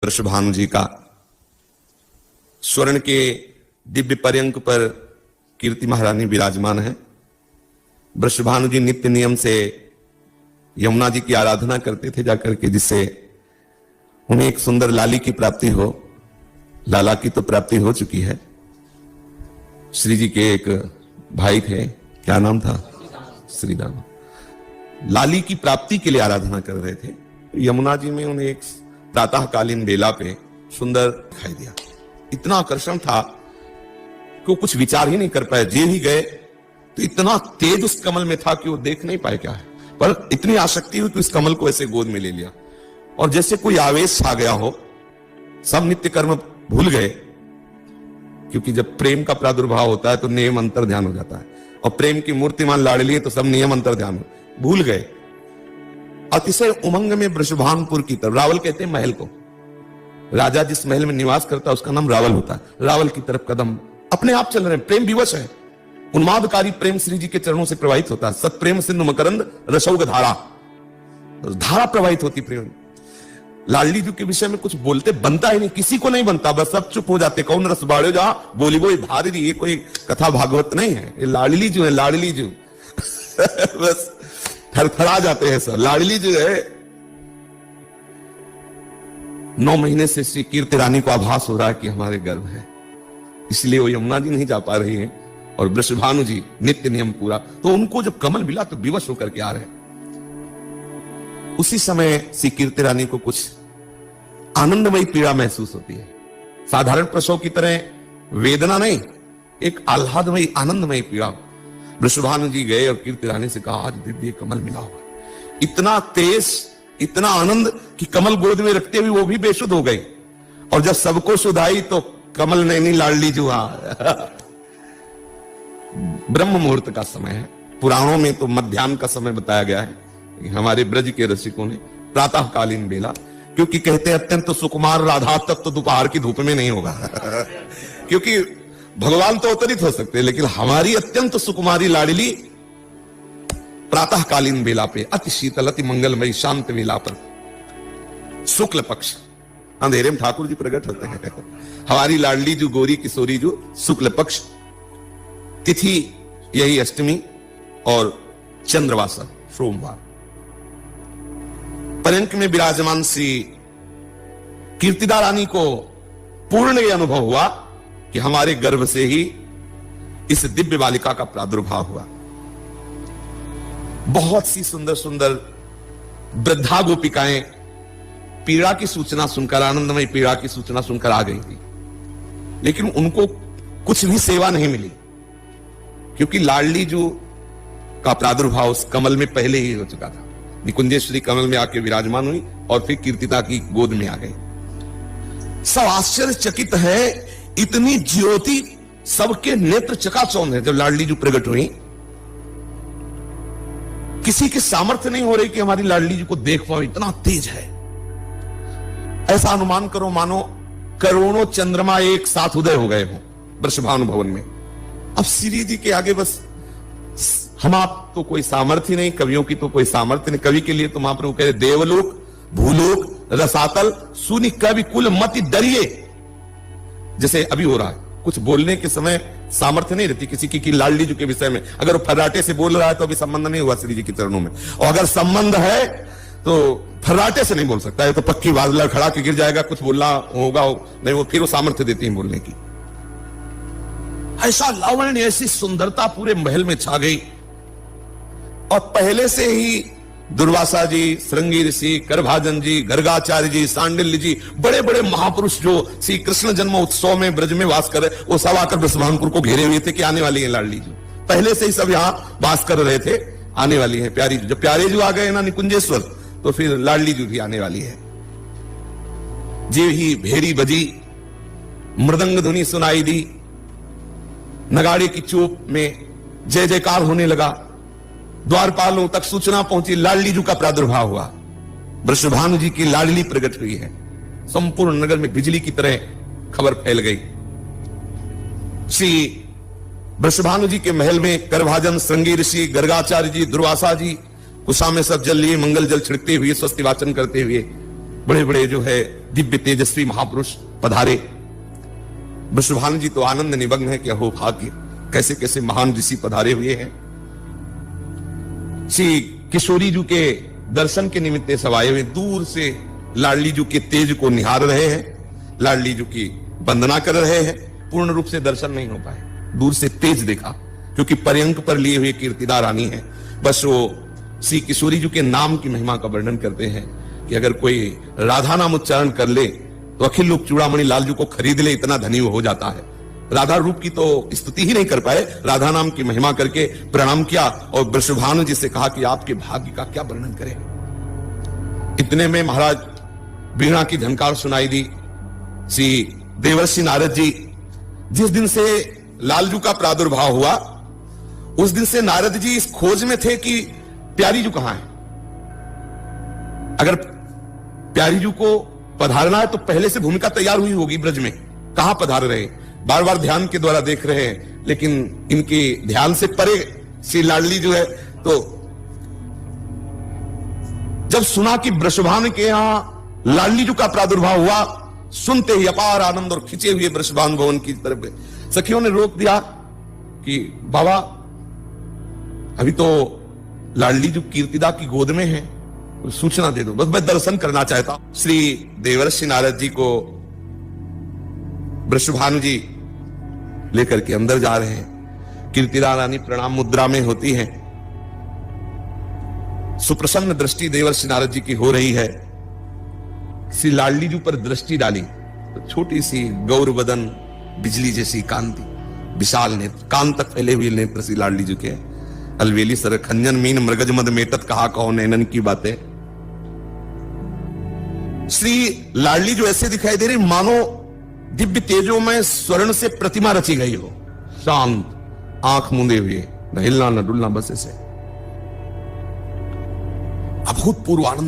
वृषभानु जी का स्वर्ण के दिव्य पर्यंक पर कीर्ति महारानी विराजमान है। वृषभानु जी नित्य नियम से यमुना जी की आराधना करते थे जाकर के, जिससे उन्हें एक सुंदर लाली की प्राप्ति हो। लाला की तो प्राप्ति हो चुकी है। श्री जी के एक भाई थे, क्या नाम था? श्रीराम। लाली की प्राप्ति के लिए आराधना कर रहे थे। यमुना जी में उन्हें एक प्रातःकालीन बेला पे सुंदर दिखाई दिया। इतना आकर्षण था कि वो कुछ विचार ही नहीं कर पाए। जे ही गए तो इतना तेज उस कमल में था कि वो देख नहीं पाए क्या है, पर इतनी आसक्ति हुई कि उस कमल को ऐसे गोद में ले लिया और जैसे कोई आवेश छा गया हो। सब नित्य कर्म भूल गए, क्योंकि जब प्रेम का प्रादुर्भाव होता है तो नियम अंतर ध्यान हो जाता है, और प्रेम की मूर्तिमान लाडली है तो सब नियम अंतर ध्यान भूल गए। अतिशय उमंग में वृषभानुपुर की तरफ, रावल कहते हैं महल को, राजा जिस महल में निवास करता है उसका नाम रावल होता है। रावल की तरफ कदम अपने आप चल रहे हैं, प्रेम विवश है। उन्मादकारी प्रेम श्री जी के चरणों से प्रवाहित होता है। सत प्रेम सिंधु मकरंद रसौग धारा, धारा प्रवाहित होती प्रेम। लाडली जी के विषय में कुछ बोलते बनता ही नहीं, किसी को नहीं बनता, बस सब चुप हो जाते। कौन रस बाड़े जहां बोली वो धारी, ये कोई कथा भागवत नहीं है, ये लाडली जो है, लाडली जो बस थरथरा जाते हैं सर। लाडली जो है 9 महीने से श्री कीर्ति रानी को आभास हो रहा है कि हमारे गर्भ है, इसलिए वो यमुना जी नहीं जा पा रही हैं और वृषभानु जी नित्य नियम पूरा। तो उनको जब कमल मिला तो विवश होकर के आ रहे हैं। उसी समय श्री कीर्ति रानी को कुछ आनंदमयी पीड़ा महसूस होती है। साधारण प्रसव की तरह वेदना नहीं, एक आह्लादमयी आनंदमयी पीड़ा। वृषभानु जी गए और कीर्ति रानी से कहा, आज दिव्य कमल मिला हुआ। इतना तेज, इतना आनंद कि कमल गोद में रखते हुए वो भी बेसुध हो गई। और जब सबको सुधाई तो कमल नैनी लाडली जुआ। ब्रह्म मुहूर्त का समय है। पुराणों में तो मध्याह्न का समय बताया गया है, हमारे ब्रज के रसिकों ने प्रातःकालीन बेला, क्योंकि कहते हैं अत्यंत सुकुमार राधा तत्व तो दोपहर की धूप में नहीं होगा। क्योंकि भगवान तो अवतरित हो सकते हैं, लेकिन हमारी अत्यंत सुकुमारी लाडली प्रातःकालीन बेला पे, अति शीतल अति मंगलमयी शांत बेला पर, शुक्ल पक्ष, अंधेरे में ठाकुर जी प्रकट होते हैं। हमारी लाडली जो गोरी किशोरी जो शुक्ल पक्ष, तिथि यही अष्टमी और चंद्रवासा सोमवार। पर्यंक में विराजमान श्री कीर्तिदा रानी को पूर्ण यह अनुभव हुआ कि हमारे गर्भ से ही इस दिव्य बालिका का प्रादुर्भाव हुआ। बहुत सी सुंदर सुंदर वृद्धा गोपिकाएं पीड़ा की सूचना सुनकर, आनंदमय पीड़ा की सूचना सुनकर आ गई थी, लेकिन उनको कुछ भी सेवा नहीं मिली, क्योंकि लाडली जो का प्रादुर्भाव उस कमल में पहले ही हो चुका था। निकुंजेश्वरी कमल में आके विराजमान हुई और फिर कीर्तिता की गोद में आ गई। सब आश्चर्यचकित है, इतनी ज्योति, सबके नेत्र चकाचौंध है। जब लाडली जी प्रकट हुई, किसी की सामर्थ्य नहीं हो रही कि हमारी लाडली जी को देख पाओ, इतना तेज है। ऐसा अनुमान करो मानो करोड़ों चंद्रमा एक साथ उदय हो गए हो वृषभानु भवन में। अब श्री जी के आगे बस हम आप तो कोई सामर्थ्य नहीं, कवियों की तो कोई सामर्थ्य नहीं। कवि के लिए तो महाप्रभु कह रहे, देवलोक भूलोक रसातल सुनि कवि कुल मति डरिए। जैसे अभी हो रहा है, कुछ बोलने के समय सामर्थ्य नहीं रहती किसी की, लाडली जी के विषय में अगर वो फर्राटे से बोल रहा है तो अभी संबंध नहीं हुआ श्री जी के चरणों में, और अगर संबंध है तो फर्राटे से नहीं बोल सकता है, तो पक्की बात खड़ा के गिर जाएगा। कुछ बोलना होगा नहीं, वो फिर वो सामर्थ्य देती है बोलने की। ऐसा लावण्य, ऐसी सुंदरता पूरे महल में छा गई। और पहले से ही दुर्वासा जी, श्रृंगी ऋषि, करभाजन जी, गर्गाचार्य जी, सांडिल्य जी, बड़े बड़े महापुरुष जो श्री कृष्ण जन्म उत्सव में ब्रज में वास कर रहे, वो सब आकर वृषभानुपुर को घेरे हुए थे कि आने वाली है लाडली जी। पहले से ही सब यहां वास कर रहे थे, आने वाली है प्यारी जी। जब प्यारे जी आ गए ना निकुंजेश्वर, तो फिर लाडली जी भी आने वाली है। जे ही भेरी बजी, मृदंग ध्वनि सुनाई दी, नगाड़े की चोप में जय जयकार होने लगा। द्वारपालों तक सूचना पहुंची, लाडली जी का प्रादुर्भाव हुआ। वृषभानु जी की लाडली प्रकट हुई है। संपूर्ण नगर में बिजली की तरह खबर फैल गई। श्री वृषभानु जी के महल में करभाजन, श्रृंगी ऋषि, गर्गाचार्य जी, दुर्वासा जी कुशा में सब जल लिए मंगल जल छिड़कते हुए, स्वस्ति वाचन करते हुए बड़े बड़े जो है दिव्य तेजस्वी महापुरुष पधारे। वृषभानु जी तो आनंद निमग्न है कि अहो भाग्य, कैसे कैसे महान ऋषि पधारे हुए हैं। श्री किशोरी जी के दर्शन के निमित्त सब आए हुए, दूर से लाडली जी के तेज को निहार रहे हैं, लाडली जी की वंदना कर रहे हैं। पूर्ण रूप से दर्शन नहीं हो पाए, दूर से तेज देखा, क्योंकि पर्यंक पर लिए हुए कीर्तिदा रानी है। बस वो श्री किशोरी जी के नाम की महिमा का वर्णन करते हैं कि अगर कोई राधा नाम उच्चारण कर ले तो अखिल लोक चूड़ामणि लाल जी को खरीद ले, इतना धनी वो हो जाता है। राधा रूप की तो स्तुति ही नहीं कर पाए, राधा नाम की महिमा करके प्रणाम किया और वृषभानु जी से कहा कि आपके भाग्य का क्या वर्णन करें। इतने में महाराज वीणा की झनकार सुनाई दी। श्री देवर्षि नारद जी, जिस दिन से लालजू का प्रादुर्भाव हुआ उस दिन से नारद जी इस खोज में थे कि प्यारी जू कहां है। अगर प्यारी जू को पधारना है तो पहले से भूमिका तैयार हुई होगी ब्रज में, कहां पधार रहे, बार बार ध्यान के द्वारा देख रहे हैं, लेकिन इनके ध्यान से परे श्री लाडली जो है। तो जब सुना कि वृषभानु के यहां लाडली जी का प्रादुर्भाव हुआ, सुनते ही अपार आनंद और खिंचे हुए वृषभानु भवन की तरफ सखियों ने रोक दिया कि बाबा अभी तो लाडली जी कीर्तिदा की गोद में है, सूचना दे दो, बस मैं दर्शन करना चाहता हूं। श्री देवर्षि नारद जी को वृषभानु जी लेकर के अंदर जा रहे हैं। कीर्तिदा रानी प्रणाम मुद्रा में होती है। सुप्रसन्न दृष्टि देवर्षि नारद जी की हो रही है। श्री लाडली जी पर दृष्टि डाली तो छोटी सी गौर बदन, बिजली जैसी कांति, विशाल नेत्र, कान तक फैले हुए नेत्र श्री लाडली जी के। अलवेली सर खंजन मीन मृगज मद मेटत, कहा कहो नैनन की बातें। श्री लाडली जो ऐसे दिखाई दे रही मानो दिव्य तेजों में स्वर्ण से प्रतिमा रची गई हो, शांत, आंख मूंदे हुए, न हिलना न डुलना, बस ऐसे अभूतपूर्व आनंद